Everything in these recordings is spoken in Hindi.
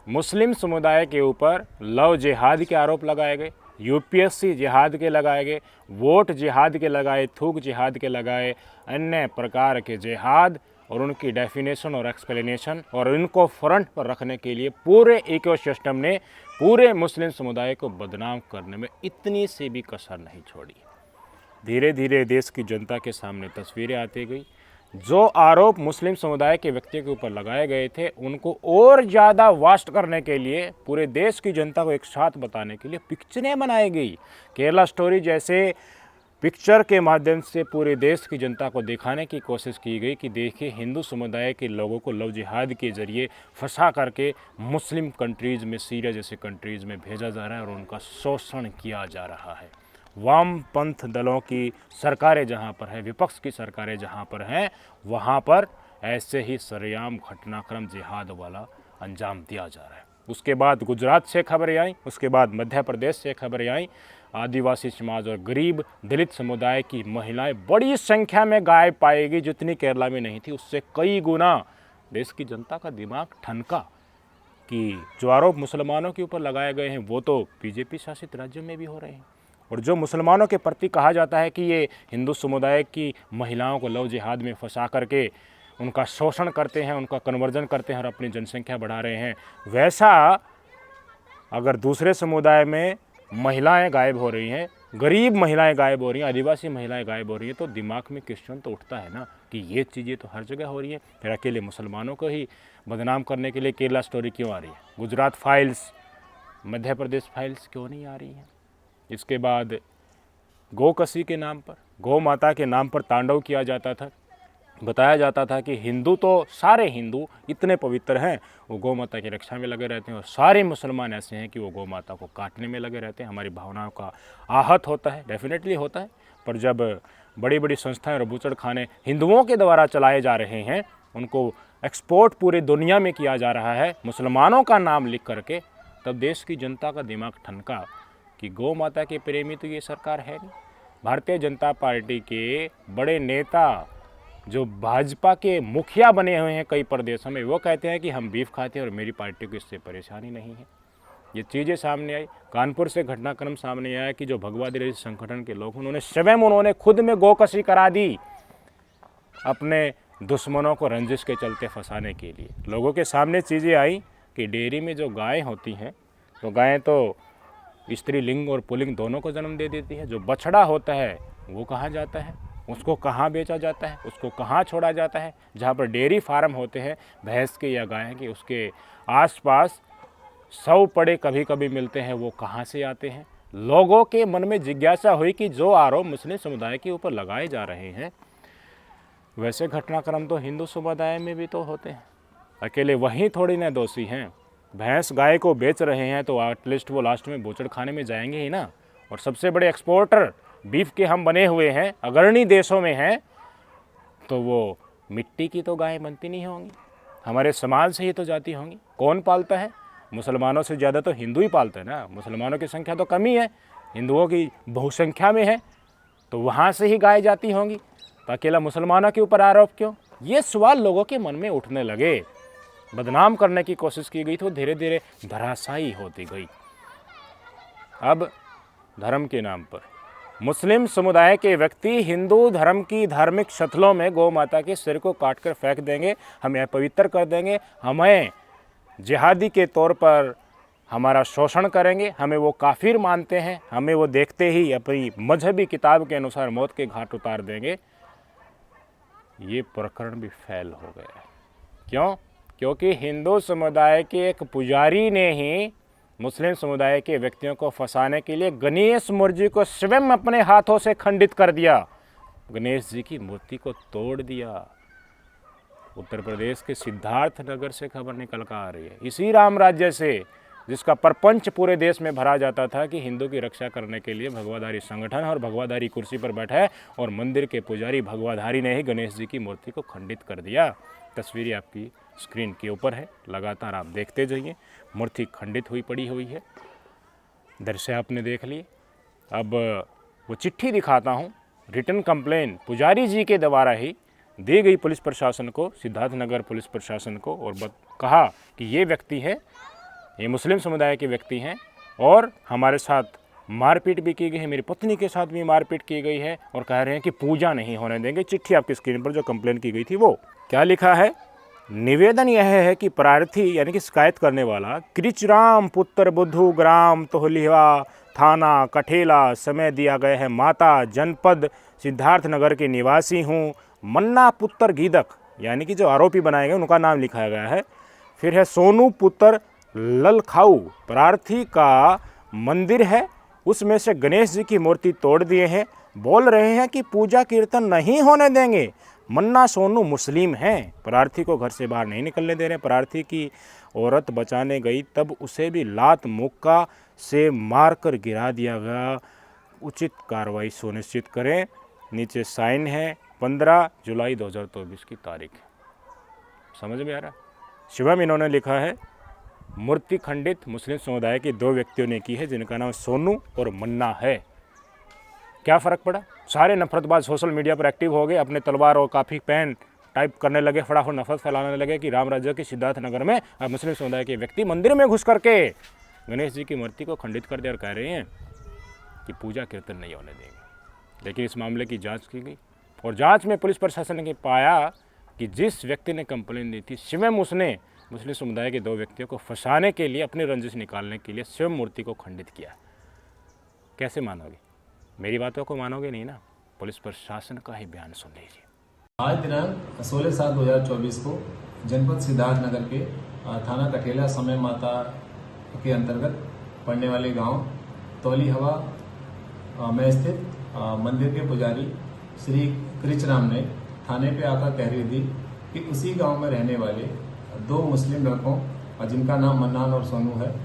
मुस्लिम समुदाय के ऊपर लव जिहाद के आरोप लगाए गए, यूपीएससी जिहाद के लगाए गए, वोट जिहाद के लगाए, थूक जिहाद के लगाए, अन्य प्रकार के जिहाद और उनकी डेफिनेशन और एक्सप्लेनेशन और इनको फ्रंट पर रखने के लिए पूरे इकोसिस्टम ने पूरे मुस्लिम समुदाय को बदनाम करने में इतनी सी भी कसर नहीं छोड़ी। धीरे धीरे देश की जनता के सामने तस्वीरें आती गई। जो आरोप मुस्लिम समुदाय के व्यक्तियों के ऊपर लगाए गए थे उनको और ज़्यादा वास्ट करने के लिए, पूरे देश की जनता को एक साथ बताने के लिए पिक्चरें बनाई गई। केरला स्टोरी जैसे पिक्चर के माध्यम से पूरे देश की जनता को दिखाने की कोशिश की गई कि देखिए हिंदू समुदाय के लोगों को लव जिहाद के ज़रिए फंसा करके मुस्लिम कंट्रीज़ में, सीरिया जैसे कंट्रीज़ में भेजा जा रहा है और उनका शोषण किया जा रहा है। वामपंथ दलों की सरकारें जहाँ पर है, विपक्ष की सरकारें जहाँ पर हैं, वहाँ पर ऐसे ही सरेआम घटनाक्रम जिहाद वाला अंजाम दिया जा रहा है। उसके बाद गुजरात से खबरें आई, उसके बाद मध्य प्रदेश से खबरें आई। आदिवासी समाज और गरीब दलित समुदाय की महिलाएं बड़ी संख्या में गायब पाएगी, जितनी केरला में नहीं थी उससे कई गुना। देश की जनता का दिमाग ठनका कि जो आरोप मुसलमानों के ऊपर लगाए गए हैं वो तो बीजेपी शासित राज्यों में भी हो रहे हैं, और जो मुसलमानों के प्रति कहा जाता है कि ये हिंदू समुदाय की महिलाओं को लव जिहाद में फंसा करके उनका शोषण करते हैं, उनका कन्वर्जन करते हैं और अपनी जनसंख्या बढ़ा रहे हैं, वैसा अगर दूसरे समुदाय में महिलाएं गायब हो रही हैं, गरीब महिलाएं गायब हो रही हैं, आदिवासी महिलाएं गायब हो रही हैं, तो दिमाग में क्वेश्चन तो उठता है ना कि ये चीज़ें तो हर जगह हो रही हैं, फिर अकेले मुसलमानों को ही बदनाम करने के लिए केरला स्टोरी क्यों आ रही है? गुजरात फाइल्स, मध्य प्रदेश फाइल्स क्यों नहीं आ रही हैं? इसके बाद गोकसी के नाम पर, गौ माता के नाम पर तांडव किया जाता था। बताया जाता था कि हिंदू तो सारे हिंदू इतने पवित्र हैं, वो गौ माता की रक्षा में लगे रहते हैं, और सारे मुसलमान ऐसे हैं कि वो गौ माता को काटने में लगे रहते हैं। हमारी भावनाओं का आहत होता है, डेफिनेटली होता है, पर जब बड़ी बड़ी संस्थाएं और बूचड़खाने हिंदुओं के द्वारा चलाए जा रहे हैं, उनको एक्सपोर्ट पूरे दुनिया में किया जा रहा है मुसलमानों का नाम लिख करके, तब देश की जनता का दिमाग ठनका कि गौ माता के प्रेमी तो ये सरकार है नहीं। भारतीय जनता पार्टी के बड़े नेता जो भाजपा के मुखिया बने हुए हैं कई प्रदेशों में, वो कहते हैं कि हम बीफ खाते हैं और मेरी पार्टी को इससे परेशानी नहीं है। ये चीज़ें सामने आई। कानपुर से घटनाक्रम सामने आया कि जो भगवादी संगठन के लोग, उन्होंने खुद में गोकशी करा दी अपने दुश्मनों को रंजिश के चलते फंसाने के लिए। लोगों के सामने चीज़ें आई कि डेयरी में जो गायें होती हैं, तो गायें तो स्त्रीलिंग और पुल्लिंग दोनों को जन्म दे देती है। जो बछड़ा होता है वो कहाँ जाता है, उसको कहाँ बेचा जाता है, उसको कहाँ छोड़ा जाता है? जहाँ पर डेयरी फार्म होते हैं भैंस के या गाय के, उसके आसपास 100 पड़े कभी कभी मिलते हैं, वो कहाँ से आते हैं? लोगों के मन में जिज्ञासा हुई कि जो आरोप मुस्लिम समुदाय के ऊपर लगाए जा रहे हैं, वैसे घटनाक्रम तो हिंदू समुदाय में भी तो होते हैं। अकेले वहीं थोड़ी ना दोषी हैं। भैंस गाय को बेच रहे हैं तो एटलीस्ट वो लास्ट में बूचड़ खाने में जाएंगे ही ना। और सबसे बड़े एक्सपोर्टर बीफ के हम बने हुए हैं, अग्रणी देशों में हैं, तो वो मिट्टी की तो गायें बनती नहीं होंगी, हमारे समाज से ही तो जाती होंगी। कौन पालता है? मुसलमानों से ज़्यादा तो हिंदू ही पालते हैं ना। मुसलमानों की संख्या तो कम ही है, हिंदुओं की बहुसंख्या में है, तो वहाँ से ही गाय जाती होंगी, तो अकेला मुसलमानों के ऊपर आरोप क्यों? ये सवाल लोगों के मन में उठने लगे। बदनाम करने की कोशिश की गई तो धीरे धीरे धराशायी होती गई। अब धर्म के नाम पर मुस्लिम समुदाय के व्यक्ति हिंदू धर्म की धार्मिक शक्लों में गौ माता के सिर को काटकर फेंक देंगे, हमें अपवित्र कर देंगे, हमें जिहादी के तौर पर हमारा शोषण करेंगे, हमें वो काफिर मानते हैं, हमें वो देखते ही अपनी मजहबी किताब के अनुसार मौत के घाट उतार देंगे। ये प्रकरण भी फैल हो गया है। क्यों? क्योंकि हिंदू समुदाय के एक पुजारी ने ही मुस्लिम समुदाय के व्यक्तियों को फंसाने के लिए गणेश मूर्ति को स्वयं अपने हाथों से खंडित कर दिया, गणेश जी की मूर्ति को तोड़ दिया। उत्तर प्रदेश के सिद्धार्थ नगर से खबर निकल कर आ रही है, इसी राम राज्य से, जिसका प्रपंच पूरे देश में भरा जाता था कि हिंदू की रक्षा करने के लिए भगवाधारी संगठन और भगवाधारी कुर्सी पर बैठा है, और मंदिर के पुजारी भगवाधारी ने ही गणेश जी की मूर्ति को खंडित कर दिया। तस्वीरें आपकी स्क्रीन के ऊपर है, लगातार आप देखते जाइए। मूर्ति खंडित हुई पड़ी हुई है, दृश्य आपने देख लिए। अब वो चिट्ठी दिखाता हूँ, रिटर्न कंप्लेन पुजारी जी के द्वारा ही दी गई पुलिस प्रशासन को, सिद्धार्थनगर पुलिस प्रशासन को, और कहा कि ये व्यक्ति है ये मुस्लिम समुदाय के व्यक्ति हैं और हमारे साथ मारपीट भी की गई है, मेरी पत्नी के साथ भी मारपीट की गई है और कह रहे हैं कि पूजा नहीं होने देंगे। चिट्ठी आपकी स्क्रीन पर जो कंप्लेन की गई थी वो क्या लिखा है। निवेदन यह है कि प्रार्थी यानी कि शिकायत करने वाला कृचराम पुत्र बुद्धू ग्राम तोहलिवा थाना कठेला समय दिया गया है माता जनपद सिद्धार्थनगर के निवासी हूँ। मन्ना पुत्र गीदक यानी कि जो आरोपी बनाए गए उनका नाम लिखा गया है। फिर है सोनू पुत्र ललखाऊ, प्रार्थी का मंदिर है उसमें से गणेश जी की मूर्ति तोड़ दिए हैं, बोल रहे हैं कि पूजा कीर्तन नहीं होने देंगे। मन्ना सोनू मुस्लिम हैं, प्रार्थी को घर से बाहर नहीं निकलने दे रहे। प्रार्थी की औरत बचाने गई तब उसे भी लात मुक्का से मारकर गिरा दिया गया, उचित कार्रवाई सुनिश्चित करें। नीचे साइन है 15 जुलाई 2024 की तारीख। समझ में आ रहा। शिवम इन्होंने लिखा है मूर्ति खंडित मुस्लिम समुदाय के 2 व्यक्तियों ने की है जिनका नाम सोनू और मन्ना है। क्या फ़र्क पड़ा, सारे नफरतबाज सोशल मीडिया पर एक्टिव हो गए, अपने तलवार और काफ़ी पेन टाइप करने लगे, फटाफट नफरत फैलाने लगे कि राम राज्य के सिद्धार्थनगर में अब मुस्लिम समुदाय के व्यक्ति मंदिर में घुस करके गणेश जी की मूर्ति को खंडित कर दिया और कह रहे हैं कि पूजा कीर्तन नहीं होने देंगे। लेकिन इस मामले की जाँच की गई और जाँच में पुलिस प्रशासन ने पाया कि जिस व्यक्ति ने कंप्लेन दी थी स्वयं उसने मुस्लिम समुदाय के 2 व्यक्तियों को फंसाने के लिए, अपनी रंजिश निकालने के लिए स्वयं मूर्ति को खंडित किया। कैसे मानोगे, मेरी बातों को मानोगे नहीं ना। पुलिस प्रशासन का ही बयान सुन लीजिए। आज दिनांक 16/7/2024 को जनपद सिद्धार्थनगर के थाना कठेला समय माता के अंतर्गत पड़ने वाले गांव तौली हवा में स्थित मंदिर के पुजारी श्री कृचराम ने थाने पे आकर तहरीर दी कि उसी गांव में रहने वाले 2 मुस्लिम लड़कों जिनका नाम मन्नान और सोनू है,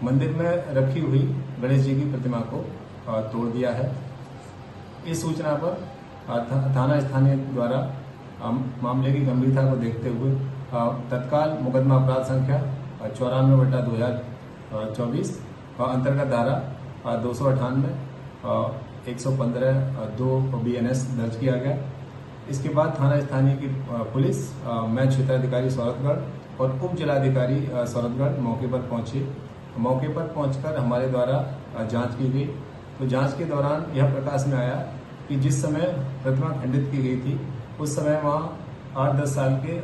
मंदिर में रखी हुई गणेश जी की प्रतिमा को तोड़ दिया है। इस सूचना पर थाना स्थानीय द्वारा मामले की गंभीरता को देखते हुए तत्काल मुकदमा अपराध संख्या 94/2024 अंतर्गत धारा 298 115(2) BNS दर्ज किया गया। इसके बाद थाना स्थानीय की पुलिस, मैं क्षेत्राधिकारी सौरभगढ़ और उप जिलाधिकारी सौरभगढ़ मौके पर पहुंचे। मौके पर पहुंचकर हमारे द्वारा जांच की गई तो जांच के दौरान यह प्रकाश में आया कि जिस समय प्रतिमा खंडित की गई थी उस समय वहाँ 8-10 साल के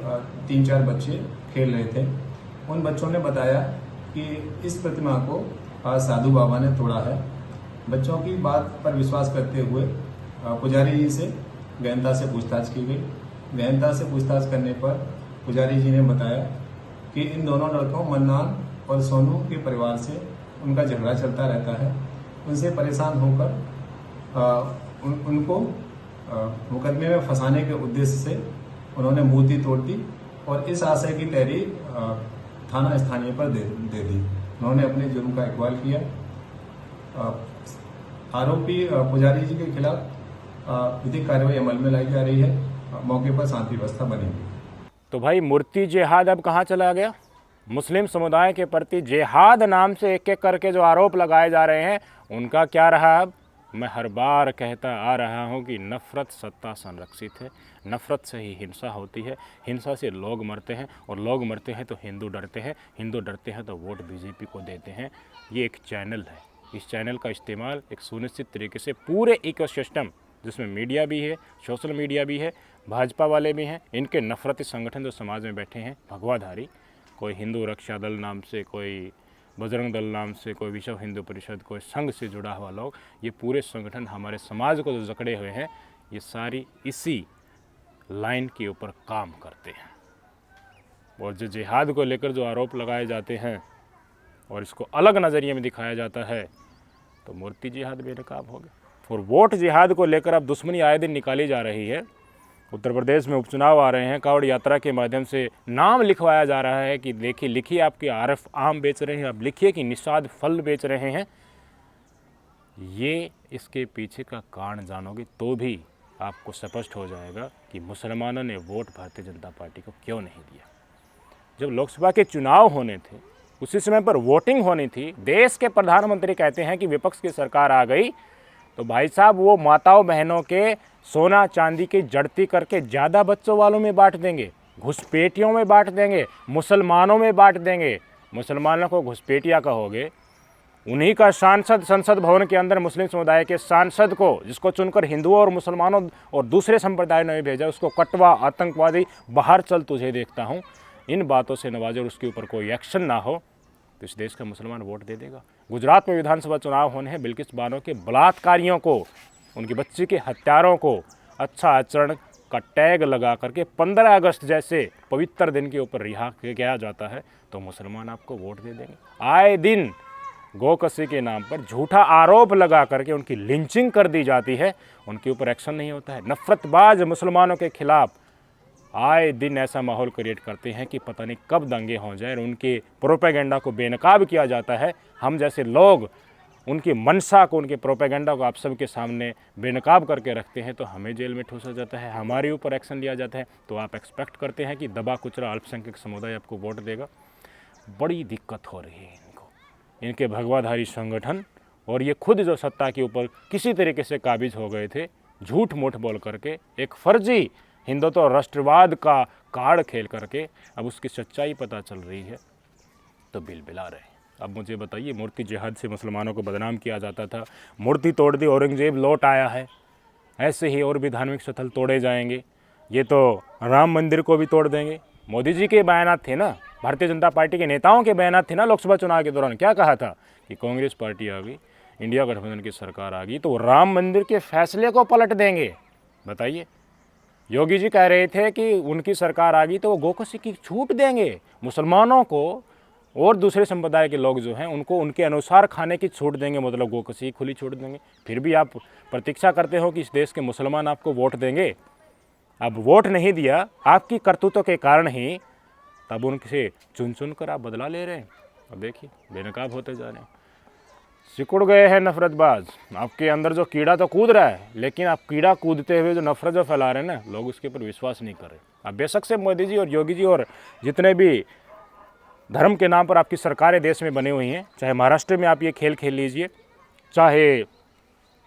3-4 बच्चे खेल रहे थे। उन बच्चों ने बताया कि इस प्रतिमा को साधु बाबा ने तोड़ा है। बच्चों की बात पर विश्वास करते हुए पुजारी जी से गहनता से पूछताछ की गई। गहनता से पूछताछ करने पर पुजारी जी ने बताया कि इन दोनों लड़कों मन्नान और सोनू के परिवार से उनका झगड़ा चलता रहता है। उनसे परेशान होकर उनको मुकदमे में फंसाने के उद्देश्य से उन्होंने मूर्ति तोड़ दी और इस आशय की तहरीर थाना स्थानीय पर दे दी। उन्होंने अपने जुर्म का इकबाल किया। आरोपी पुजारी जी के खिलाफ विधिक कार्रवाई अमल में लाई जा रही है। मौके पर शांति व्यवस्था बनेगी। तो भाई मूर्ति जिहाद अब कहाँ चला गया। मुस्लिम समुदाय के प्रति जिहाद नाम से एक एक करके जो आरोप लगाए जा रहे हैं उनका क्या रहा। अब मैं हर बार कहता आ रहा हूं कि नफ़रत सत्ता संरक्षित है, नफ़रत से ही हिंसा होती है, हिंसा से लोग मरते हैं और लोग मरते हैं तो हिंदू डरते हैं, हिंदू डरते हैं तो वोट बीजेपी को देते हैं। ये एक चैनल है, इस चैनल का इस्तेमाल एक सुनिश्चित तरीके से पूरे इकोसिस्टम जिसमें मीडिया भी है, सोशल मीडिया भी है, भाजपा वाले भी हैं, इनके नफरती संगठन जो समाज में बैठे हैं भगवाधारी, कोई हिंदू रक्षा दल नाम से, कोई बजरंग दल नाम से, कोई विश्व हिंदू परिषद, कोई संघ से जुड़ा हुआ लोग, ये पूरे संगठन हमारे समाज को जो जकड़े हुए हैं ये सारी इसी लाइन के ऊपर काम करते हैं। और जो जिहाद को लेकर जो आरोप लगाए जाते हैं और इसको अलग नज़रिए में दिखाया जाता है तो मूर्ति जिहाद बेनकाब हो गया। और वोट जिहाद को लेकर अब दुश्मनी आए दिन निकाली जा रही है। उत्तर प्रदेश में उपचुनाव आ रहे हैं, कावड़ यात्रा के माध्यम से नाम लिखवाया जा रहा है कि देखिए लिखिए आपके आरफ आम बेच रहे हैं, अब लिखिए कि निषाद फल बेच रहे हैं। ये इसके पीछे का कारण जानोगे तो भी आपको स्पष्ट हो जाएगा कि मुसलमानों ने वोट भारतीय जनता पार्टी को क्यों नहीं दिया। जब लोकसभा के चुनाव होने थे उसी समय पर वोटिंग होनी थी, देश के प्रधानमंत्री कहते हैं कि विपक्ष की सरकार आ गई तो भाई साहब वो माताओं बहनों के सोना चांदी की जड़ती करके ज़्यादा बच्चों वालों में बांट देंगे, घुसपैठियों में बांट देंगे, मुसलमानों में बांट देंगे। मुसलमानों को घुसपैठिया कहोगे, उन्हीं का सांसद संसद भवन के अंदर मुस्लिम समुदाय के सांसद को, जिसको चुनकर हिंदुओं और मुसलमानों और दूसरे संप्रदाय ने भेजा, उसको कटवा आतंकवादी, बाहर चल तुझे देखता हूँ, इन बातों से नवाजे और उसके ऊपर कोई एक्शन ना हो तो इस देश का मुसलमान वोट दे देगा। गुजरात में विधानसभा चुनाव होने हैं, बिल्किस बानो के बलात्कारियों को, उनकी बच्ची के हत्यारों को अच्छा आचरण का टैग लगा करके 15 अगस्त जैसे पवित्र दिन के ऊपर रिहा किया जाता है तो मुसलमान आपको वोट दे देंगे। आए दिन गोकसी के नाम पर झूठा आरोप लगा करके उनकी लिंचिंग कर दी जाती है, उनके ऊपर एक्शन नहीं होता है। नफरतबाज मुसलमानों के खिलाफ आए दिन ऐसा माहौल क्रिएट करते हैं कि पता नहीं कब दंगे हो जाए, और उनके प्रोपेगेंडा को बेनकाब किया जाता है। हम जैसे लोग उनकी मंशा को, उनके प्रोपेगेंडा को आप सबके सामने बेनकाब करके रखते हैं तो हमें जेल में ठूसा जाता है, हमारे ऊपर एक्शन लिया जाता है। तो आप एक्सपेक्ट करते हैं कि दबा कुचला अल्पसंख्यक समुदाय आपको वोट देगा। बड़ी दिक्कत हो रही है इनको, इनके भगवाधारी संगठन, और ये खुद जो सत्ता के ऊपर किसी तरीके से काबिज हो गए थे, झूठ मूठ बोल करके एक फर्जी हिंदुत्व और राष्ट्रवाद का कार्ड खेल करके अब उसकी सच्चाई पता चल रही है तो बिलबिला रहे हैं। अब मुझे बताइए, मूर्ति जिहाद से मुसलमानों को बदनाम किया जाता था, मूर्ति तोड़ दी, औरंगजेब लौट आया है, ऐसे ही और भी धार्मिक स्थल तोड़े जाएंगे। ये तो राम मंदिर को भी तोड़ देंगे। मोदी जी के बयानात थे ना, भारतीय जनता पार्टी के नेताओं के बयानात थे ना लोकसभा चुनाव के दौरान, क्या कहा था कि कांग्रेस पार्टी आ गई, इंडिया गठबंधन की सरकार आ गई तो राम मंदिर के फैसले को पलट देंगे। बताइए, योगी जी कह रहे थे कि उनकी सरकार आ गई तो वो गोकसी की छूट देंगे, मुसलमानों को और दूसरे संप्रदाय के लोग जो हैं उनको उनके अनुसार खाने की छूट देंगे, मतलब गोकसी खुली छूट देंगे। फिर भी आप प्रतीक्षा करते हो कि इस देश के मुसलमान आपको वोट देंगे। अब वोट नहीं दिया आपकी करतूतों के कारण ही, तब उनसे चुन चुन कर आप बदला ले रहे हैं। अब देखिए बेनकाब होते जा रहे हैं, सिकुड़ गए हैं नफरतबाज। आपके अंदर जो कीड़ा तो कूद रहा है, लेकिन आप कीड़ा कूदते हुए जो नफरत जो फैला रहे हैं ना, लोग उसके ऊपर विश्वास नहीं कर रहे। अब बेशक से मोदी जी और योगी जी और जितने भी धर्म के नाम पर आपकी सरकारें देश में बनी हुई हैं, चाहे महाराष्ट्र में आप ये खेल खेल लीजिए, चाहे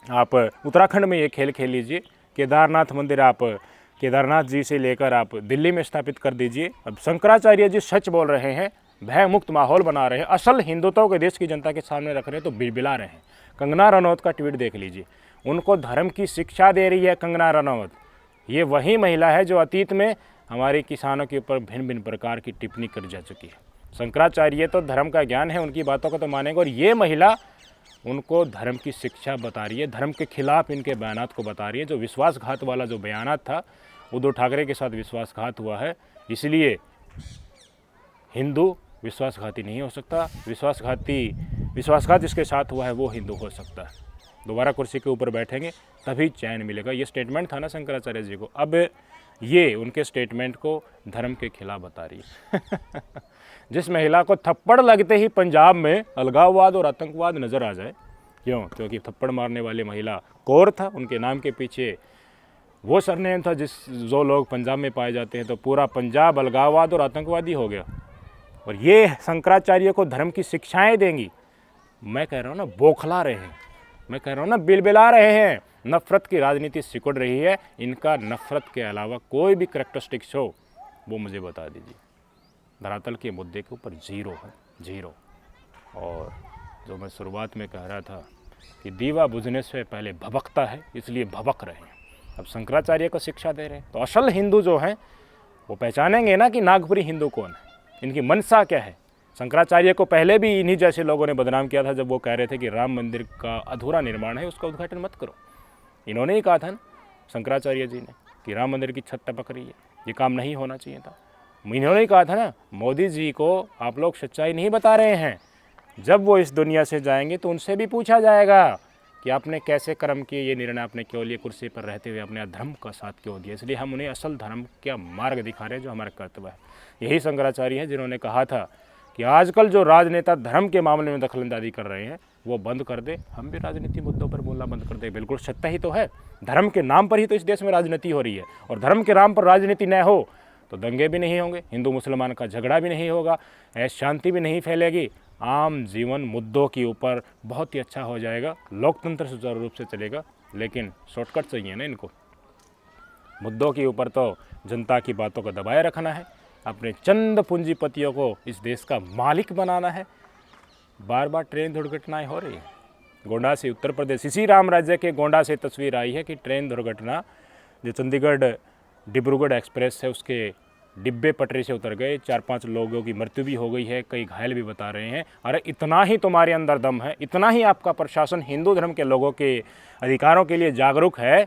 आप उत्तराखंड में ये खेल खेल लीजिए, केदारनाथ मंदिर आप केदारनाथ जी से लेकर आप दिल्ली में स्थापित कर दीजिए। अब शंकराचार्य जी सच बोल रहे हैं, भय मुक्त माहौल बना रहे हैं, असल हिंदुत्व के देश की जनता के सामने रख रहे हैं तो बिलबिला रहे हैं। कंगना रनौत का ट्वीट देख लीजिए, उनको धर्म की शिक्षा दे रही है कंगना रनौत। ये वही महिला है जो अतीत में हमारे किसानों के ऊपर भिन्न भिन्न प्रकार की टिप्पणी कर जा चुकी है। शंकराचार्य तो धर्म का ज्ञान है, उनकी बातों को तो मानेंगे, और ये महिला उनको धर्म की शिक्षा बता रही है, धर्म के खिलाफ इनके बयानात को बता रही है। जो विश्वासघात वाला जो बयानात था, उद्धव ठाकरे के साथ विश्वासघात हुआ है, इसलिए हिंदू विश्वासघाती नहीं हो सकता। विश्वासघात जिसके साथ हुआ है वो हिंदू हो सकता है। दोबारा कुर्सी के ऊपर बैठेंगे तभी चैन मिलेगा। ये स्टेटमेंट था ना शंकराचार्य जी को, अब ये उनके स्टेटमेंट को धर्म के खिलाफ बता रही है। जिस महिला को थप्पड़ लगते ही पंजाब में अलगाववाद और आतंकवाद नज़र आ जाए, क्यों? क्योंकि थप्पड़ मारने वाली महिला कौर था, उनके नाम के पीछे वो सरनेम था जो लोग पंजाब में पाए जाते हैं, तो पूरा पंजाब अलगाववाद और आतंकवादी हो गया। और ये शंकराचार्य को धर्म की शिक्षाएं देंगी। मैं कह रहा हूँ ना, बौखला रहे हैं, मैं कह रहा हूँ ना, बिलबिला रहे हैं। नफ़रत की राजनीति सिकुड़ रही है। इनका नफ़रत के अलावा कोई भी करैक्टरिस्टिक्स हो वो मुझे बता दीजिए। धरातल के मुद्दे के ऊपर जीरो है, जीरो। और जो मैं शुरुआत में कह रहा था कि दीवा बुझने से पहले भभकता है, इसलिए भभक रहे हैं। अब शंकराचार्य को शिक्षा दे रहे हैं तो असल हिंदू जो हैं वो पहचानेंगे ना कि नागपुरी हिंदू कौन है, इनकी मंशा क्या है। शंकराचार्य को पहले भी इन्हीं जैसे लोगों ने बदनाम किया था जब वो कह रहे थे कि राम मंदिर का अधूरा निर्माण है, उसका उद्घाटन मत करो। इन्होंने ही कहा था ना शंकराचार्य जी ने कि राम मंदिर की छत टपक रही है, ये काम नहीं होना चाहिए था। इन्होंने ही कहा था ना, मोदी जी को आप लोग सच्चाई नहीं बता रहे हैं। जब वो इस दुनिया से जाएंगे तो उनसे भी पूछा जाएगा कि आपने कैसे कर्म किए, ये निर्णय आपने क्यों लिए, कुर्सी पर रहते हुए अपने धर्म का साथ क्यों दिया। इसलिए हम उन्हें असल धर्म का मार्ग दिखा रहे हैं, जो हमारा कर्तव्य है। यही शंकराचार्य है जिन्होंने कहा था कि आजकल जो राजनेता धर्म के मामले में दखलंदाजी कर रहे हैं वो बंद कर दे, हम भी राजनीति मुद्दों पर बोलना बंद कर दे। बिल्कुल सत्य ही तो है, धर्म के नाम पर ही तो इस देश में राजनीति हो रही है, और धर्म के नाम पर राजनीति न हो तो दंगे भी नहीं होंगे, हिंदू मुसलमान का झगड़ा भी नहीं होगा, ऐसी शांति भी नहीं फैलेगी, आम जीवन मुद्दों के ऊपर बहुत ही अच्छा हो जाएगा, लोकतंत्र सुचारू रूप से चलेगा। लेकिन शॉर्टकट चाहिए ना इनको, मुद्दों के ऊपर तो जनता की बातों को दबाए रखना है। अपने चंद पूंजीपतियों को इस देश का मालिक बनाना है। बार बार ट्रेन दुर्घटनाएं हो रही है। गोंडा से उत्तर प्रदेश, इसी राम राज्य के गोंडा से तस्वीर आई है कि ट्रेन दुर्घटना, जो चंडीगढ़ डिब्रूगढ़ एक्सप्रेस है, उसके डिब्बे पटरी से उतर गए, 4-5 लोगों की मृत्यु भी हो गई है, कई घायल भी बता रहे हैं। अरे इतना ही तुम्हारे अंदर दम है, इतना ही आपका प्रशासन हिंदू धर्म के लोगों के अधिकारों के लिए जागरूक है,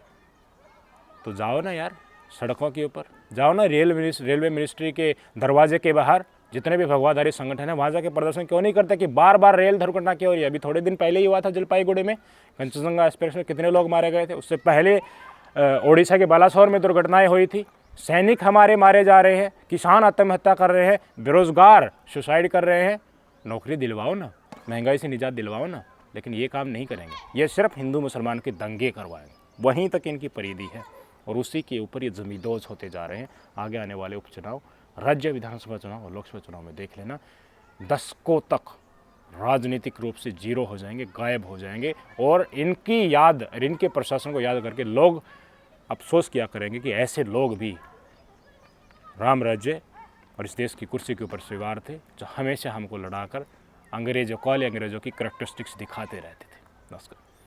तो जाओ ना यार सड़कों के ऊपर, जाओ ना रेलवे मिनिस्ट्री के दरवाजे के बाहर, जितने भी भगवाधारी संगठन है वहाँ जाके प्रदर्शन क्यों नहीं करते कि बार बार रेल दुर्घटना क्यों हो रही है। अभी थोड़े दिन पहले ही हुआ था जलपाईगुड़ी में, कंचनजंगा एक्सप्रेस में कितने लोग मारे गए थे। उससे पहले ओडिशा के बालासोर में दुर्घटनाएं हुई थी। सैनिक हमारे मारे जा रहे हैं, किसान आत्महत्या कर रहे हैं, बेरोजगार सुसाइड कर रहे हैं। नौकरी दिलवाओ ना, महंगाई से निजात दिलवाओ ना, लेकिन ये काम नहीं करेंगे। ये सिर्फ हिंदू मुसलमान के दंगे करवाएंगे, वहीं तक इनकी परिधि है और उसी के ऊपर ये जमींदोज होते जा रहे हैं। आगे आने वाले उपचुनाव, राज्य विधानसभा चुनाव और लोकसभा चुनाव में देख लेना, दशकों तक राजनीतिक रूप से जीरो हो जाएंगे, गायब हो जाएंगे। और इनकी याद, इनके प्रशासन को याद करके लोग अफसोस किया करेंगे कि ऐसे लोग भी राम राज्य और इस देश की कुर्सी के ऊपर सवार थे, जो हमेशा हमको लड़ाकर अंग्रेजों की कैरेक्टरिस्टिक्स दिखाते रहते थे। नमस्कार।